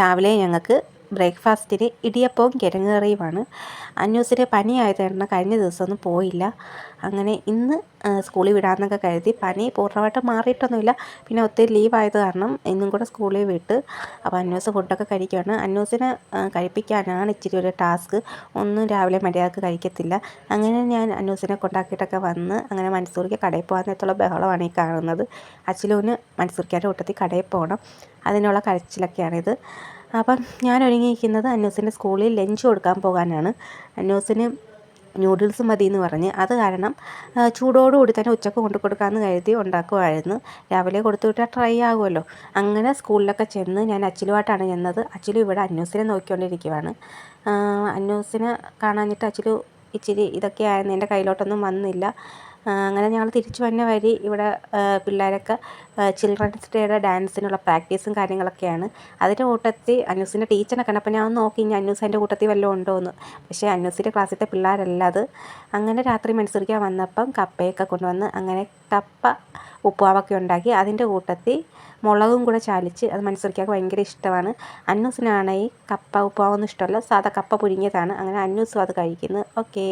രാവിലെ ഞങ്ങൾക്ക് ബ്രേക്ക്ഫാസ്റ്റിന് ഇടിയപ്പവും കിഴങ്ങ് കറിയുമാണ്. അന്നൂസിന് പനിയായത് കാരണം കഴിഞ്ഞ ദിവസമൊന്നും പോയില്ല. അങ്ങനെ ഇന്ന് സ്കൂളിൽ വിടാമെന്നൊക്കെ കരുതി. പനി പൂർണ്ണമായിട്ട് മാറിയിട്ടൊന്നുമില്ല. പിന്നെ ഒത്തിരി ലീവായത് കാരണം ഇന്നും കൂടെ സ്കൂളിൽ വിട്ട്. അപ്പോൾ അന്നൂസ് ഫുഡൊക്കെ കഴിക്കുകയാണ്. അന്നൂസിനെ കഴിപ്പിക്കാനാണ് ഇച്ചിരി ഒരു ടാസ്ക്. ഒന്നും രാവിലെ മര്യാദക്ക് കഴിക്കത്തില്ല. അങ്ങനെ ഞാൻ അന്നൂസിനെ കൊണ്ടാക്കിയിട്ടൊക്കെ വന്ന് അങ്ങനെ മൻസൂറിക്ക് കടയിൽ പോകാൻ നേരത്തുള്ള ബഹളമാണ് ഈ കാണുന്നത്. അച്ചിലൂന് മൻസൂറിക്കാരുടെ കൂട്ടത്തിൽ കടയിൽ പോകണം. അതിനുള്ള കരച്ചിലൊക്കെയാണിത്. അപ്പം ഞാൻ ഒരുങ്ങിയിരിക്കുന്നത് അന്നൂസിൻ്റെ സ്കൂളിൽ ലഞ്ച് കൊടുക്കാൻ പോകാനാണ്. അന്നൂസിന് നൂഡിൽസ് മതി എന്ന് പറഞ്ഞ്, അത് കാരണം ചൂടോടുകൂടി തന്നെ ഉച്ചക്ക് കൊണ്ടു കൊടുക്കാമെന്ന് കരുതി ഉണ്ടാക്കുമായിരുന്നു. രാവിലെ കൊടുത്തു വിട്ടാൽ ട്രൈ ആകുമല്ലോ. അങ്ങനെ സ്കൂളിലൊക്കെ ചെന്ന് ഞാൻ അച്ചിലുമായിട്ടാണ് ചെന്നത്. അച്ചിലു ഇവിടെ അന്നൂസിനെ നോക്കിക്കൊണ്ടിരിക്കുവാണ്. അന്നൂസിനെ കാണാഞ്ഞിട്ട് അച്ചിലു ഇച്ചിരി ഇതൊക്കെ ആയിരുന്നു, എൻ്റെ കയ്യിലോട്ടൊന്നും വന്നില്ല. അങ്ങനെ ഞങ്ങൾ തിരിച്ചു വന്ന വഴി ഇവിടെ പിള്ളേരൊക്കെ ചിൽഡ്രൻസ് ഡേയുടെ ഡാൻസിനുള്ള പ്രാക്ടീസും കാര്യങ്ങളൊക്കെയാണ്. അതിൻ്റെ കൂട്ടത്തിൽ അന്നൂസിൻ്റെ ടീച്ചറിനെ കണ്ടപ്പോൾ ഞാൻ നോക്കി ഇനി അന്നൂസ് അതിൻ്റെ കൂട്ടത്തിൽ വല്ലതും ഉണ്ടോ എന്ന്. പക്ഷേ അന്നൂസിൻ്റെ ക്ലാസ്സിലത്തെ പിള്ളേരല്ല അത്. അങ്ങനെ രാത്രി മൻസൂറിക്കാൻ വന്നപ്പം കപ്പയൊക്കെ കൊണ്ടുവന്ന് അങ്ങനെ കപ്പ ഉപ്പുമാവൊക്കെ ഉണ്ടാക്കി. അതിൻ്റെ കൂട്ടത്തിൽ മുളകും കൂടെ ചാലിച്ച്, അത് മൻസൂറിക്കാർക്ക് ഭയങ്കര ഇഷ്ടമാണ്. അന്നൂസിനാണ് ഈ കപ്പ ഉപ്പുമാവൊന്നും ഇഷ്ടമല്ല, സാധാ കപ്പ പുഴുങ്ങിയതാണ്. അങ്ങനെ അന്നൂസും അത് കഴിക്കുന്നു. ഓക്കേ.